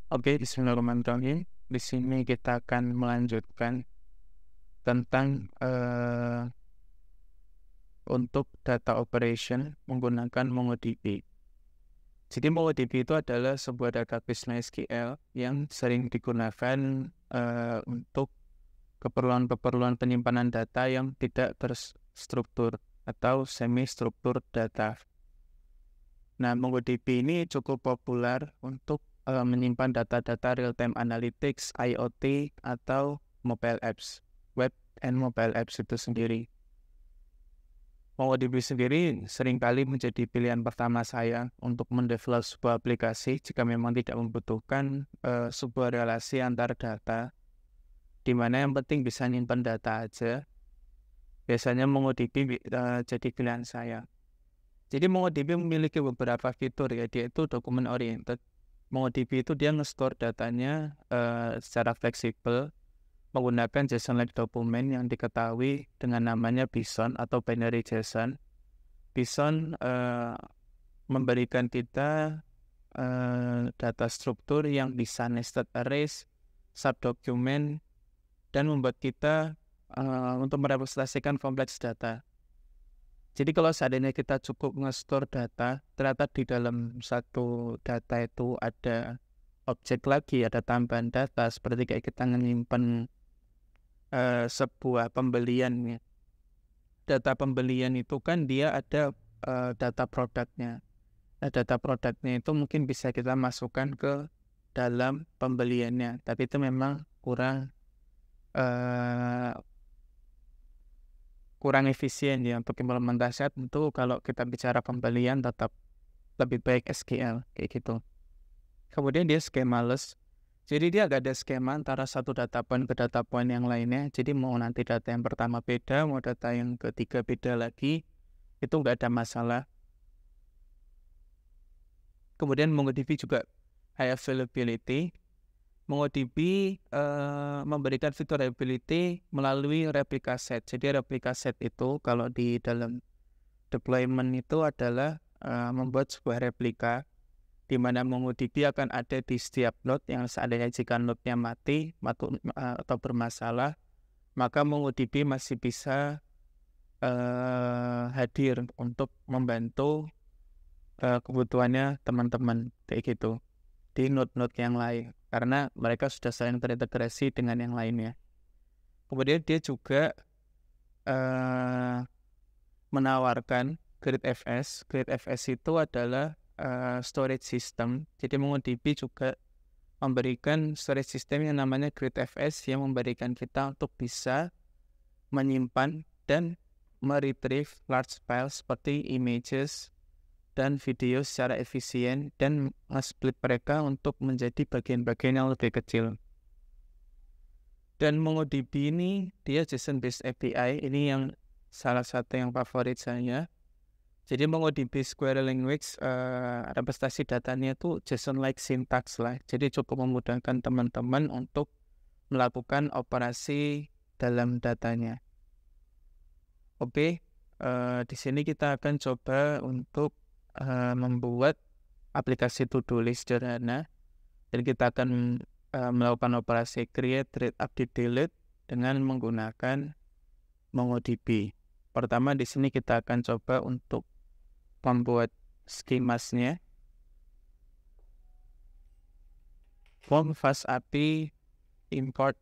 Oke, bismillahirrahmanirrahim. Di sini kita akan melanjutkan tentang untuk data operation menggunakan MongoDB. Jadi MongoDB itu adalah sebuah database NoSQL yang sering digunakan untuk keperluan-keperluan penyimpanan data yang tidak terstruktur atau semi-struktur data. Nah, MongoDB ini cukup populer untuk menyimpan data-data real-time analytics, IoT, atau mobile apps, web and mobile apps itu sendiri. MongoDB sendiri seringkali menjadi pilihan pertama saya untuk mendevelop sebuah aplikasi jika memang tidak membutuhkan sebuah relasi antar data, di mana yang penting bisa nyimpan data aja. Biasanya MongoDB jadi pilihan saya. Jadi MongoDB memiliki beberapa fitur ya, dia itu document oriented. MongoDB itu dia nge-store datanya secara fleksibel menggunakan JSON-like dokumen yang diketahui dengan namanya BSON atau binary JSON. BSON memberikan kita data struktur yang bisa nested arrays, subdokumen, dan membuat kita untuk merepresentasikan kompleks data. Jadi kalau seandainya kita cukup nge-store data, ternyata di dalam satu data itu ada objek lagi, ada tambahan data, seperti kayak kita menyimpan sebuah pembelian ya. Data pembelian itu kan dia ada data produknya. Nah, data produknya itu mungkin bisa kita masukkan ke dalam pembeliannya, tapi itu memang kurang efisien ya untuk implementasi. Tentu kalau kita bicara pembelian tetap lebih baik SQL kayak gitu. Kemudian dia schemaless. Jadi dia gak ada skema antara satu data point ke data point yang lainnya. Jadi mau nanti data yang pertama beda, mau data yang ketiga beda lagi, itu gak ada masalah. Kemudian MongoDB juga high availability. MongoDB memberikan fitur reliability melalui replica set. Jadi replica set itu kalau di dalam deployment itu adalah membuat sebuah replika di mana MongoDB akan ada di setiap node yang seandainya jika node-nya mati atau bermasalah, maka MongoDB masih bisa hadir untuk membantu kebutuhannya teman-teman kayak gitu di node-node yang lain, karena mereka sudah saling terintegrasi dengan yang lainnya. Kemudian dia juga menawarkan GridFS. GridFS itu adalah storage system. Jadi MongoDB juga memberikan storage system yang namanya GridFS yang memberikan kita untuk bisa menyimpan dan meretrieve large files seperti images dan video secara efisien dan split mereka untuk menjadi bagian-bagian yang lebih kecil. Dan MongoDB ini dia JSON based API, ini yang salah satu yang favorit saya. Jadi MongoDB Square Language representasi datanya itu JSON-like syntax lah. Jadi cukup memudahkan teman-teman untuk melakukan operasi dalam datanya. Oke, di sini kita akan coba untuk membuat aplikasi to-do list sederhana. Dan kita akan melakukan operasi create, read, update, delete dengan menggunakan MongoDB. Pertama di sini kita akan coba untuk membuat schemasnya. From fast API import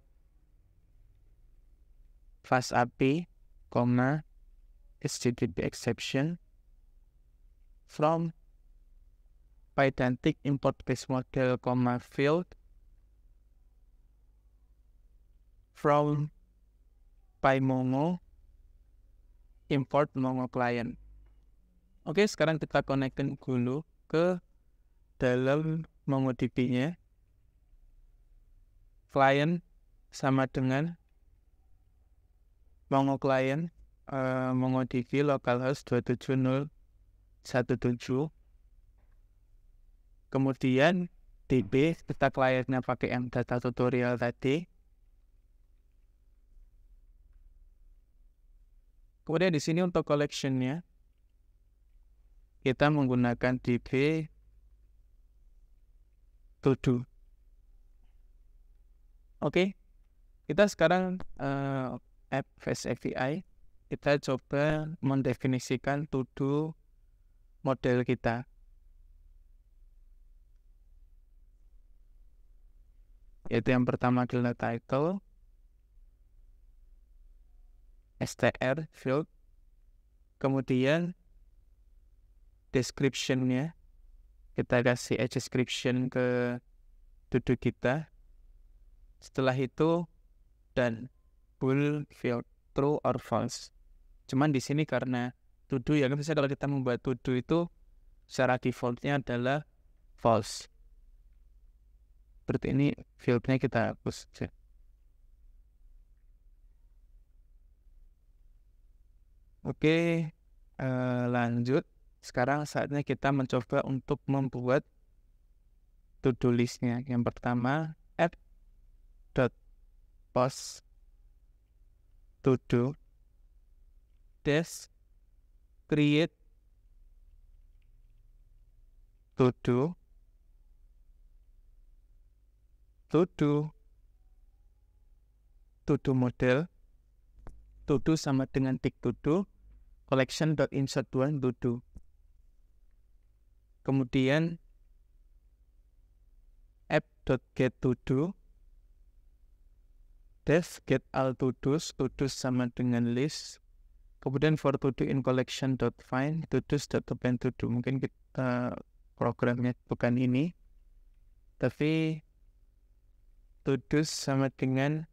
fast API, HTTP exception. From Pydantic import base model, field. From PyMongo import Mongo client. Oke, sekarang kita connectin dulu ke dalam MongoDB-nya. Client sama dengan Mongo client, MongoDB localhost 27017. Kemudian DB kita clientnya pakai mdata tutorial tadi. Kemudian di sini untuk collection-nya kita menggunakan DB to do. Oke, kita sekarang app Fast API, kita coba mendefinisikan to-do model kita. Yaitu yang pertama adalah title, str field, kemudian description-nya, kita kasih description ke to-do kita. Setelah itu dan bool field true or false. Cuman di sini karena to-do ya, kan biasanya kalau kita membuat to-do itu secara defaultnya adalah false. Seperti ini fieldnya kita hapus. Oke, lanjut. Sekarang saatnya kita mencoba untuk membuat to-do list-nya. Yang pertama, app.post to-do dash create to-do model, to-do sama dengan tick to-do, collection.insert1 to-do. Kemudian app.get to-do dash get all to-dos sama dengan list. Kemudian for to-do in collection.find to-dos.append to-do. Mungkin kita programnya bukan ini, tapi to-dos sama dengan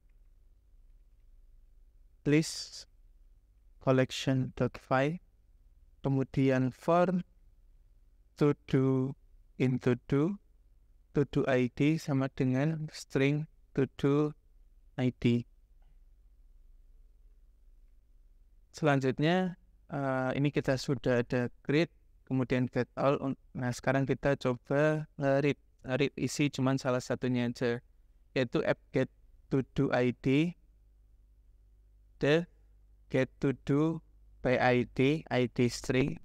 list collection.find. Kemudian for to-do in to-do ID sama dengan string to-do ID. Selanjutnya ini kita sudah ada create, kemudian get all. Nah sekarang kita coba read isi cuman salah satunya aja, yaitu app get to do ID the get to do by ID string.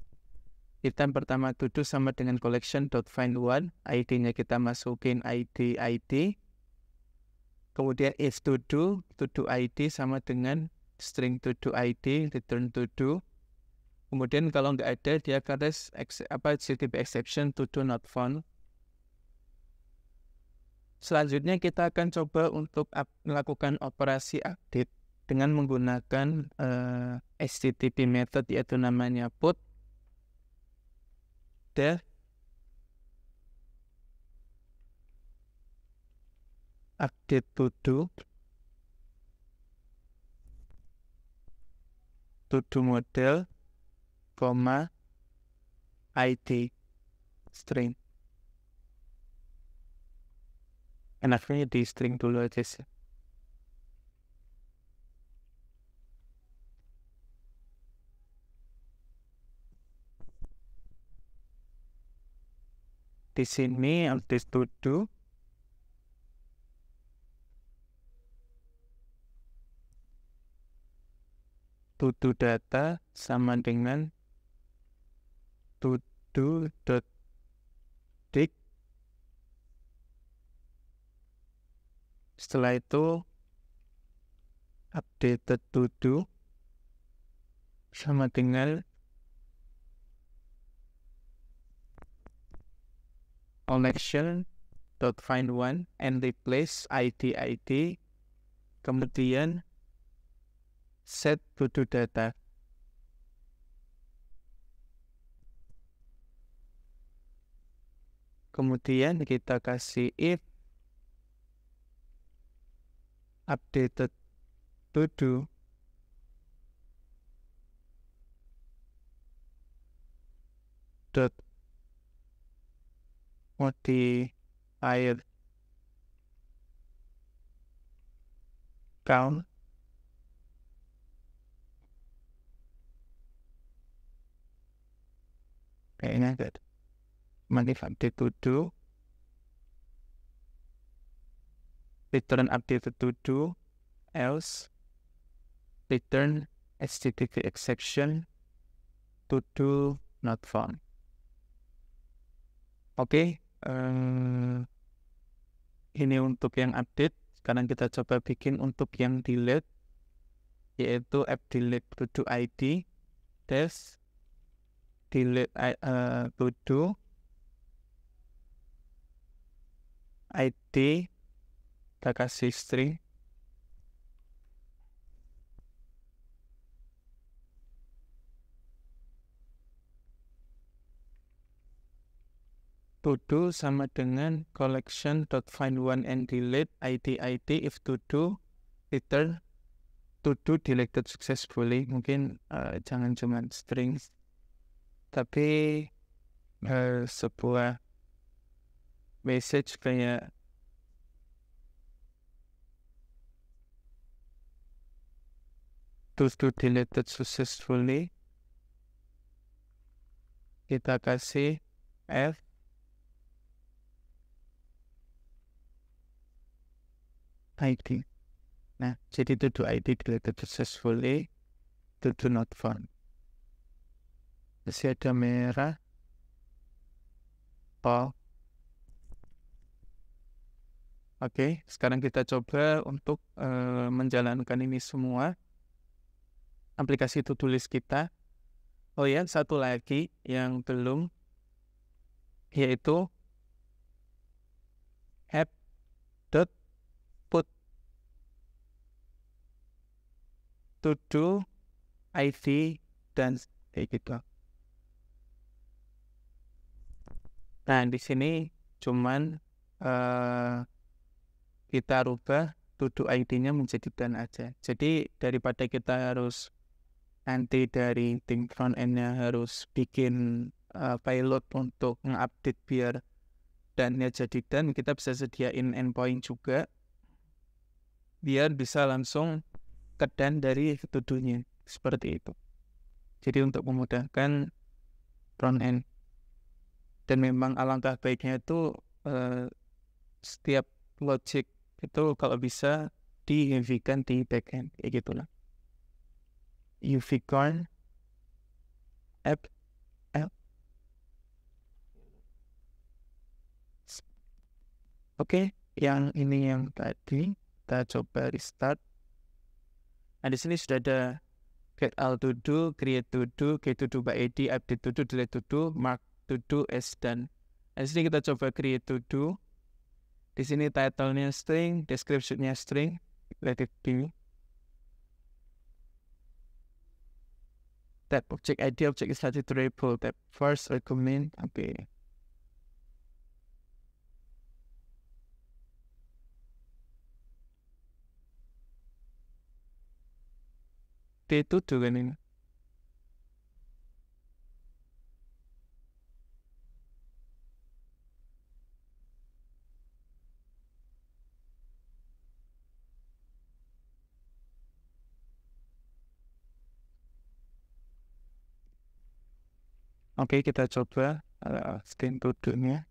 Kita pertama to do sama dengan collection.find1, ID-nya kita masukin ID. Kemudian is to do ID sama dengan string to do ID return to do. Kemudian kalau nggak ada dia akan CTB exception to do not found. Selanjutnya kita akan coba untuk melakukan operasi update dengan menggunakan HTTP method, yaitu namanya put def update to do model, ID string. Enaknya di string dulu aja sih. Di sini update to do data sama dengan to-do.dict. Setelah itu updated to-do sama dengan collection.find1 and replace ID, kemudian set to-do data. Kemudian kita kasih if updated to-do dot modifier count kayaknya enggak ada. If update to do return updated to do, else return HTTP exception to do not found. Oke, ini untuk yang update. sekarang kita coba bikin untuk yang delete, yaitu app delete to do id dash delete to do id, kita kasih string to do sama dengan collection.find one and delete id if to do return to do deleted successfully. Mungkin jangan cuma string, tapi sebuah message kayak to do deleted successfully, kita kasih f id. Nah, jadi to do id deleted successfully, to do not found. Masih ada merah. Oh. Oke, sekarang kita coba untuk menjalankan ini semua. Aplikasi to-do list kita. Oh ya, satu lagi yang belum, yaitu app.put to do id dan kayak gitu. Nah, di sini cuman kita rubah to do id-nya menjadi dan aja. Jadi daripada kita harus nanti dari tim front end-nya harus bikin pilot untuk nge-update biar dan-nya jadi dan, kita bisa sediain endpoint juga biar bisa langsung ke dan dari to-do-nya, seperti itu. Jadi untuk memudahkan front end. Dan memang alangkah baiknya itu setiap logic itu kalau bisa di-UV-kan di backend, kayak gitulah. UV-corn app L. Oke, yang ini yang tadi kita coba restart. Nah, di sini sudah ada get all to do, create to do, get to do by id, update to do, delete to do, mark to do as done. Nah, di sini kita coba create to do. Di sini title-nya string, description-nya string, let it be. Tab object ID, object is static variable. Tab first recommend. Oke. Itu tuh kan ini. Oke, kita coba scan to do-nya.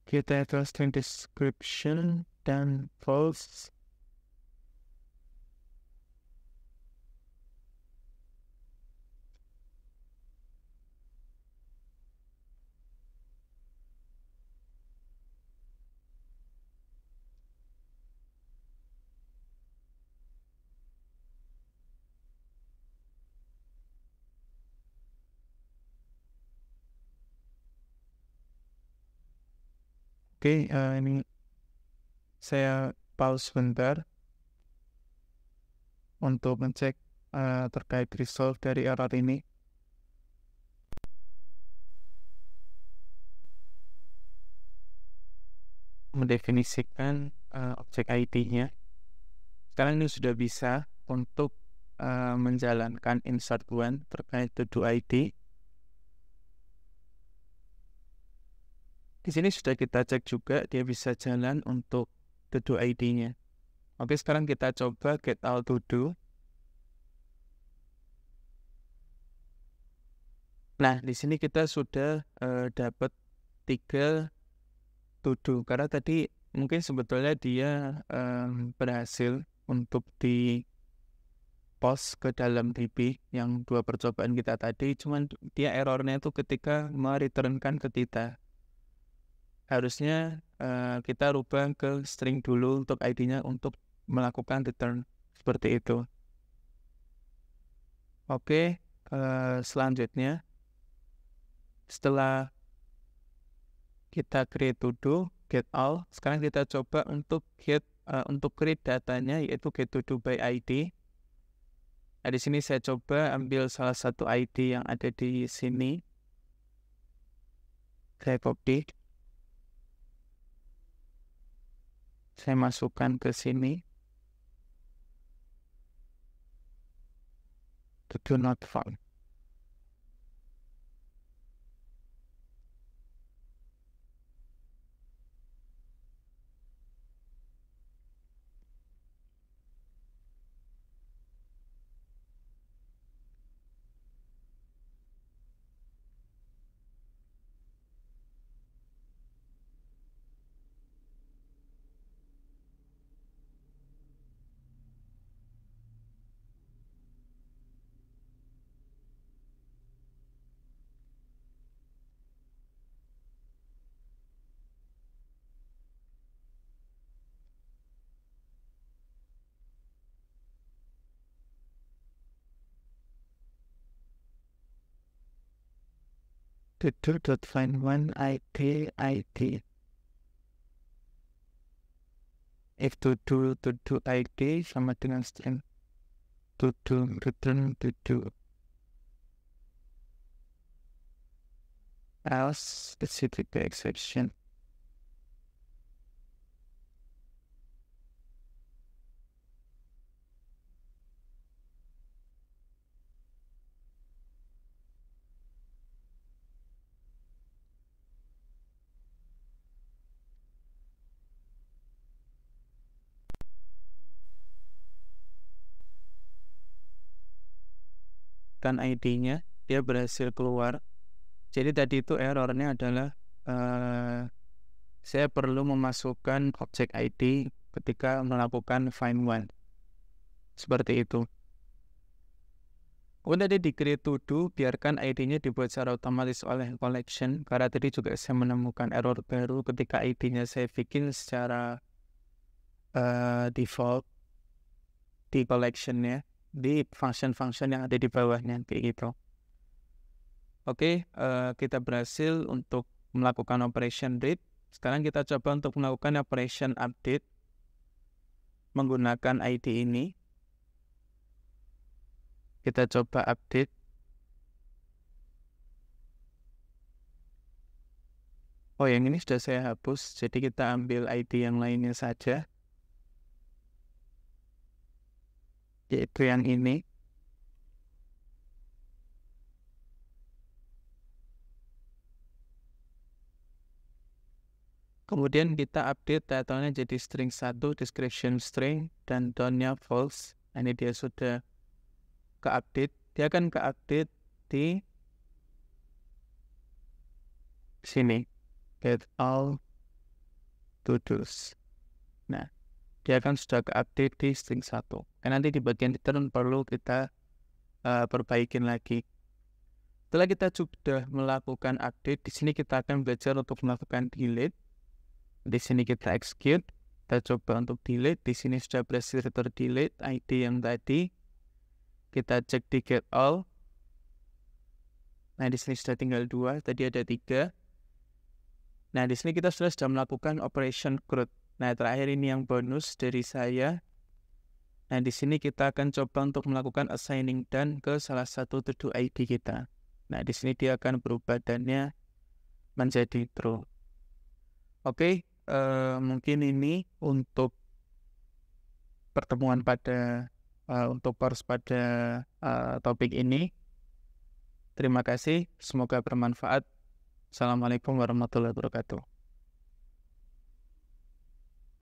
Kita itu string description dan false. Oke, ini saya pause sebentar untuk ngecek terkait resolve dari error ini. Mendefinisikan objek ID-nya. Sekarang ini sudah bisa untuk menjalankan insert one terkait to do ID. Di sini sudah kita cek juga dia bisa jalan untuk to do ID-nya. Oke, sekarang kita coba get all to do. Nah, di sini kita sudah dapat 3 to-do, karena tadi mungkin sebetulnya dia berhasil untuk di-post ke dalam DB yang 2 percobaan kita tadi, cuman dia errornya itu ketika mereturnkan ke kita. Harusnya kita rubah ke string dulu untuk ID-nya untuk melakukan return, seperti itu. Oke, selanjutnya setelah kita create to do, get all, sekarang kita coba untuk create datanya, yaitu get to do by ID. Nah, di sini saya coba ambil salah satu ID yang ada di sini. Saya copy. Saya masukkan ke sini. To do not found. To do dot find one ID. If to do ID sama dengan string to do return to do. Else specific exception. Dan ID-nya dia berhasil keluar. Jadi tadi itu errornya adalah saya perlu memasukkan objek ID ketika melakukan find one. Seperti itu. Udah di create to do, biarkan ID-nya dibuat secara otomatis oleh collection, karena tadi juga saya menemukan error baru ketika ID-nya saya bikin secara default di collection-nya, di function-function yang ada di bawahnya, kayak gitu. Oke, kita berhasil untuk melakukan operation read. Sekarang kita coba untuk melakukan operation update menggunakan ID ini. Kita coba update. Oh, yang ini sudah saya hapus, jadi kita ambil ID yang lainnya saja, yaitu yang ini. Kemudian kita update title-nya jadi string 1, description string, dan down-nya false. Ini dia sudah ke-update. Dia akan ke-update di sini. Get all to-dos. Nah, dia akan sudah ke-update di string 1. Dan nanti di bagian return perlu kita perbaikin lagi. Setelah kita sudah melakukan update, di sini kita akan belajar untuk melakukan delete. Di sini kita execute, kita coba untuk delete. Di sini sudah berhasil delete ID yang tadi. Kita cek di get all. Nah, di sini sudah tinggal 2, tadi ada 3. Nah, di sini kita sudah melakukan operation CRUD. Nah, terakhir ini yang bonus dari saya. Nah, di sini kita akan coba untuk melakukan assigning done ke salah satu to-do ID kita. Nah, di sini dia akan berubah dan-nya menjadi true. Oke, mungkin ini untuk pertemuan pada untuk course pada topik ini. Terima kasih, semoga bermanfaat. Assalamualaikum warahmatullahi wabarakatuh.